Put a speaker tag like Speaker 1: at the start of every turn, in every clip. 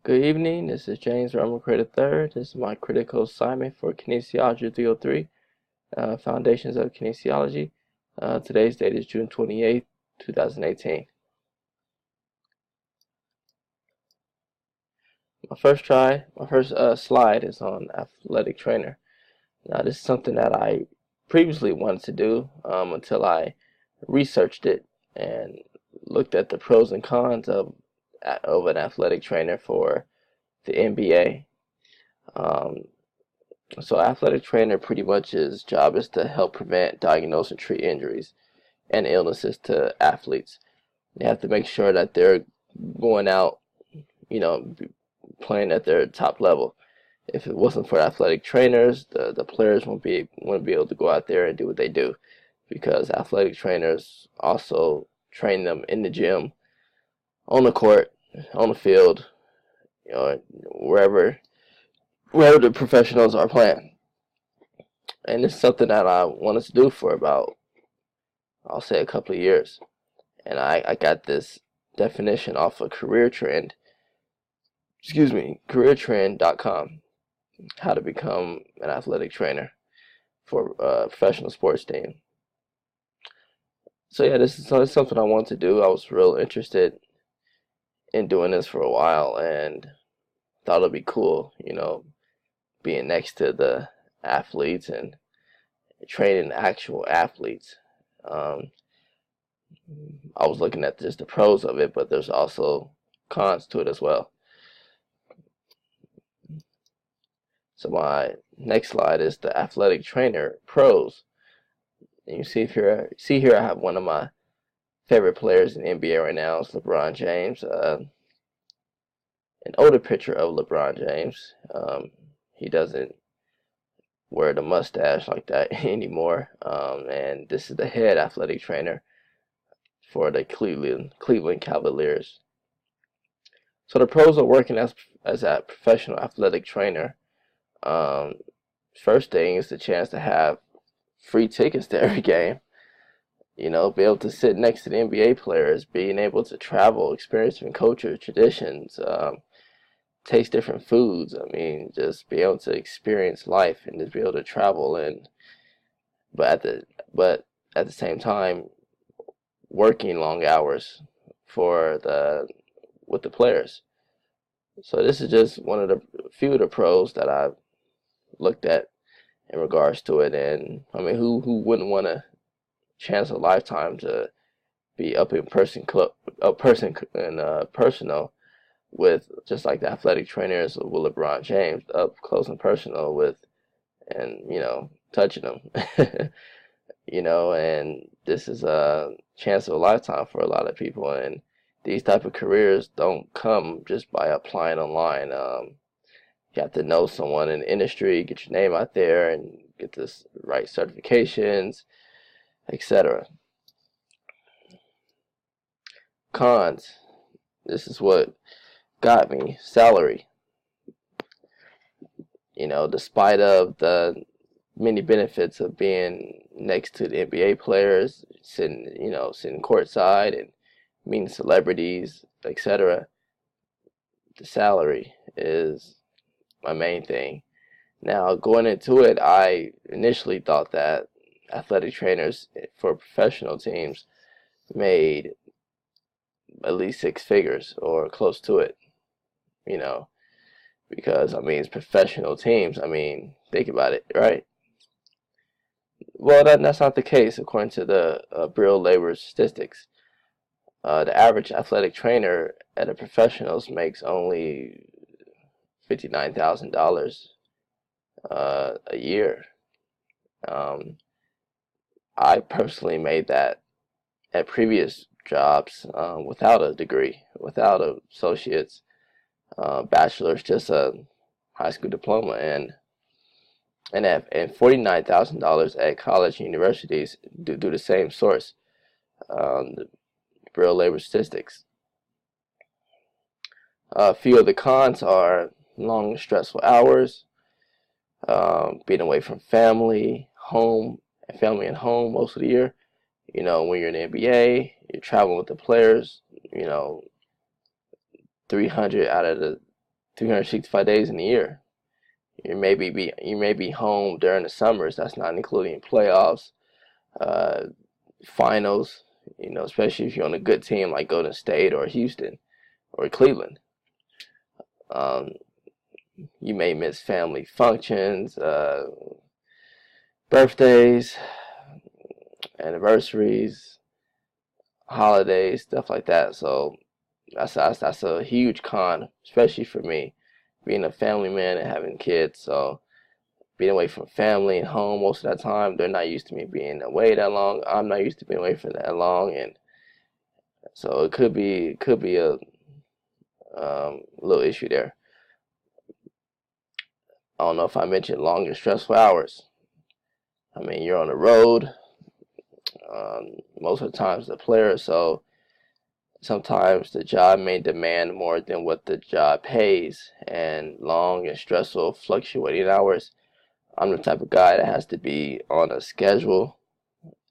Speaker 1: Good evening, this is James Rummelcray III. This is my critical assignment for Kinesiology 303, Foundations of Kinesiology. Today's date is June 28th, 2018. My first slide is on athletic trainer. Now this is something that I previously wanted to do until I researched it and looked at the pros and cons of an athletic trainer for the NBA. So athletic trainer pretty much his job is to help prevent, diagnose, and treat injuries and illnesses to athletes. They have to make sure that they're going out, playing at their top level. If it wasn't for athletic trainers, the players wouldn't be able to go out there and do what they do, because athletic trainers also train them in the gym, on the court, on the field, wherever the professionals are playing. And it's something that I wanted to do for about, I'll say, a couple of years. And I got this definition off of careertrend.com, how to become an athletic trainer for a professional sports team. So yeah, this is something I want to do. I was real interested in doing this for a while and thought it'd be cool, being next to the athletes and training actual athletes. I was looking at just the pros of it, but there's also cons to it as well. So my next slide is the athletic trainer pros. And you see here I have one of my favorite players in the NBA right now. It's LeBron James. An older picture of LeBron James. He doesn't wear the mustache like that anymore. And this is the head athletic trainer for the Cleveland Cavaliers. So the pros of working as a professional athletic trainer. First thing is the chance to have free tickets to every game. Be able to sit next to the NBA players, being able to travel, experience different cultures, traditions, taste different foods. Just be able to experience life and just be able to travel, but at the same time working long hours with the players. So this is just one of the few of the pros that I've looked at in regards to it. And who wouldn't want a chance of a lifetime to be up personal with, just like the athletic trainers with LeBron James, up close and personal with, and touching them. And this is a chance of a lifetime for a lot of people, and these type of careers don't come just by applying online. You have to know someone in the industry, get your name out there, and get the right certifications, etc. Cons. This is what got me. Salary. Despite of the many benefits of being next to the NBA players, sitting courtside and meeting celebrities, etc., the salary is my main thing. Now, going into it, I initially thought that athletic trainers for professional teams made at least six figures or close to it, because it's professional teams. Think about it, right? Well, that's not the case according to the Bureau of Labor Statistics. The average athletic trainer at a professionals makes only $59,000 a year. I personally made that at previous jobs without a degree, without an associate's, bachelor's, just a high school diploma, and $49,000 at college and universities do the same source, the Bureau of Labor Statistics. A few of the cons are long, stressful hours, being away from family and home most of the year. When you're in the NBA, you're traveling with the players, 300 out of the 365 days in a year. You may be home during the summers. That's not including playoffs, uh, finals. You know, especially if you're on a good team like Golden State or Houston or Cleveland. Um, you may miss family functions, birthdays, anniversaries, holidays, stuff like that. So that's a huge con, especially for me, being a family man and having kids. So being away from family and home most of that time, they're not used to me being away that long. I'm not used to being away for that long, and so it could be a little issue there. I don't know if I mentioned long and stressful hours. I mean, you're on the road most of the times the player, so sometimes the job may demand more than what the job pays, and long and stressful, fluctuating hours. I'm the type of guy that has to be on a schedule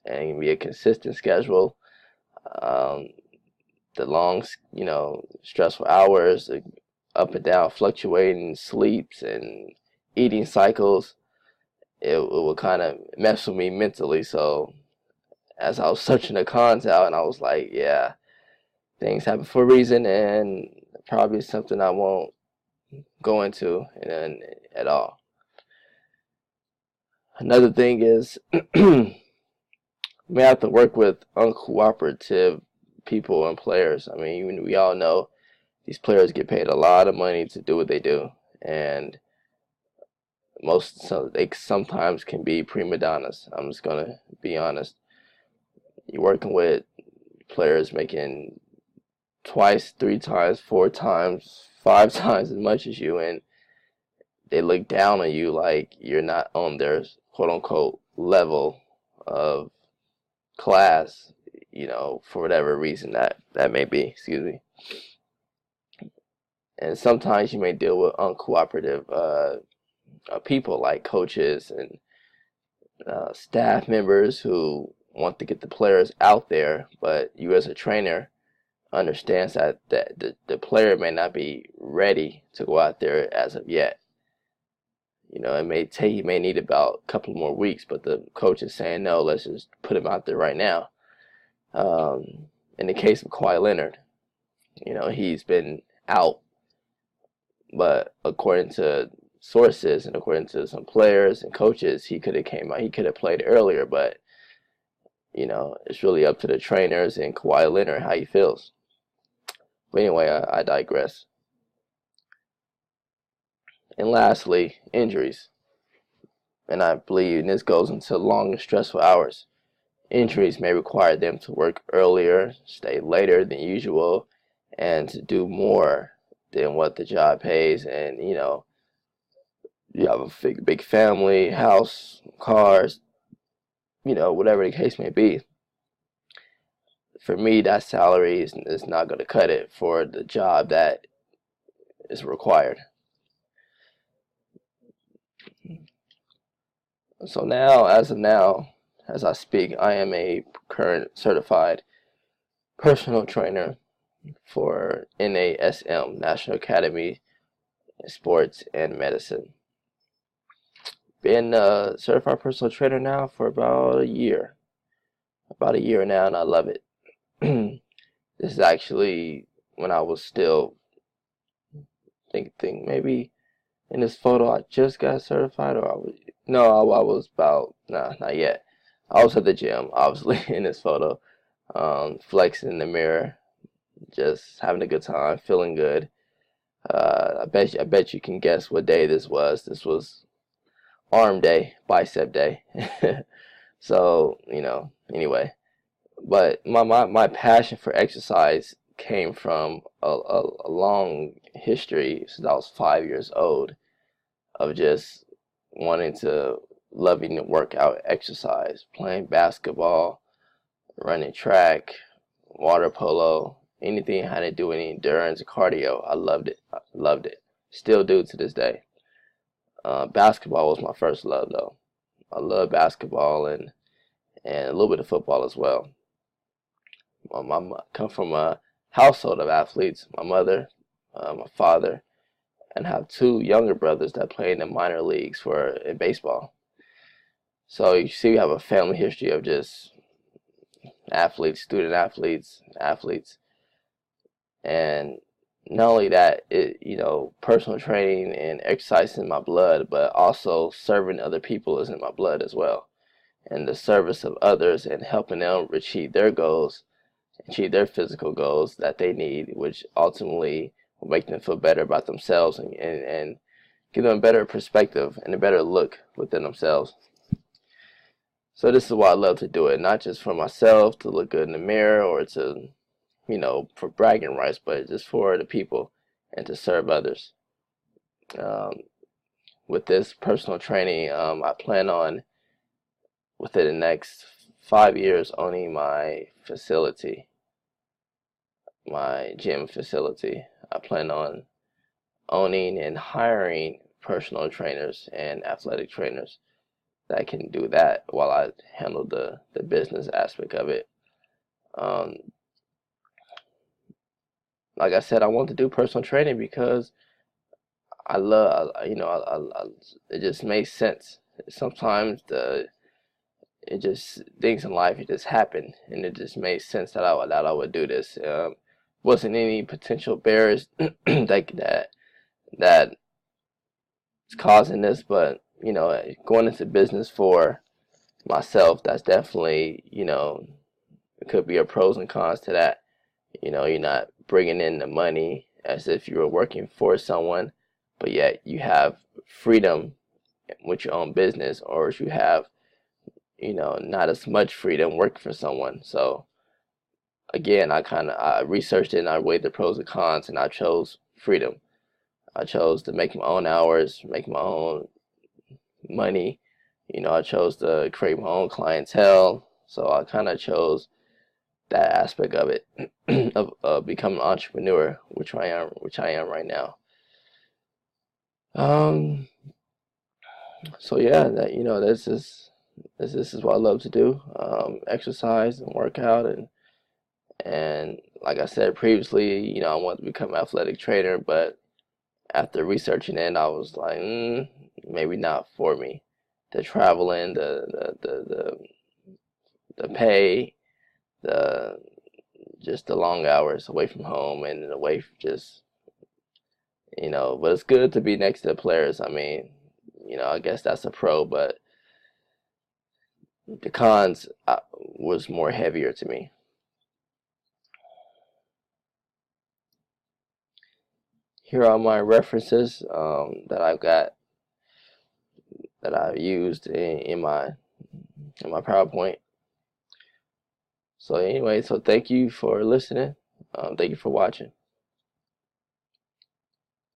Speaker 1: and be a consistent schedule. Um, the long, stressful hours, the up and down, fluctuating sleeps and eating cycles, it will kind of mess with me mentally. So as I was searching the cons out, and I was like, yeah, things happen for a reason, and probably something I won't go into at all. Another thing is, you may have to work with uncooperative people and players. I mean, we all know these players get paid a lot of money to do what they do, and they sometimes can be prima donnas. I'm just gonna be honest. You're working with players making twice, three times, four times, five times as much as you, and they look down on you like you're not on their quote unquote level of class, for whatever reason that may be. Excuse me. And sometimes you may deal with uncooperative people like coaches and staff members who want to get the players out there, but you as a trainer understands that the player may not be ready to go out there as of yet. He may need about a couple more weeks, but the coach is saying, no, let's just put him out there right now. In the case of Kawhi Leonard, he's been out, but according to sources and according to some players and coaches, he could have came out, he could have played earlier, but it's really up to the trainers and Kawhi Leonard how he feels. But anyway, I digress. And lastly, injuries. And I believe, and this goes into long and stressful hours. Injuries may require them to work earlier, stay later than usual, and to do more than what the job pays. And, you have a big family, house, cars, whatever the case may be. For me, that salary is not going to cut it for the job that is required. So now, as I speak, I am a current certified personal trainer for NASM, National Academy of Sports and Medicine. Been a certified personal trainer now for about a year now, and I love it. This is actually when I was still think maybe in this photo I just got certified, or I was about, not yet. I was at the gym, obviously, in this photo, flexing in the mirror, just having a good time, feeling good. I bet you can guess what day this was. This was arm day, bicep day. So, anyway. But my passion for exercise came from a long history since I was 5 years old of just wanting to loving to work out, exercise, playing basketball, running track, water polo, anything had to do with any endurance, cardio. I loved it. Still do to this day. Basketball was my first love, though. I love basketball and a little bit of football as well. I come from a household of athletes. My mother, my father, and have two younger brothers that play in the minor leagues in baseball. So you see, we have a family history of just athletes, student athletes, and not only that, personal training and exercise is in my blood, but also serving other people is in my blood as well. And the service of others and helping them achieve their goals, achieve their physical goals that they need, which ultimately will make them feel better about themselves and give them a better perspective and a better look within themselves. So this is why I love to do it, not just for myself to look good in the mirror or to, for bragging rights, but just for the people and to serve others. Um, with this personal training, I plan on within the next 5 years owning my facility, my gym facility. I plan on owning and hiring personal trainers and athletic trainers that can do that while I handle the business aspect of it. Um, like I said, I want to do personal training because I love, it just makes sense. Sometimes it just things in life it just happen, and it just made sense that I would do this. Wasn't any potential barriers that's causing this, but going into business for myself, that's definitely it could be a pros and cons to that. You're not bringing in the money as if you were working for someone, but yet you have freedom with your own business, or you have not as much freedom working for someone. So again, I researched it and I weighed the pros and cons, and I chose freedom. I chose to make my own hours, make my own money. I chose to create my own clientele. So I kind of chose that aspect of it, of becoming an entrepreneur, which I am right now. Um, so yeah, this is what I love to do. Exercise and work out, and like I said previously, I wanted to become an athletic trainer, but after researching it, I was like, maybe not for me. The traveling, the pay, the just the long hours away from home and away from just but it's good to be next to the players. I mean, I guess that's a pro, but the cons was more heavier to me. Here are my references that I've used in my PowerPoint. So anyway, so thank you for listening. Thank you for watching.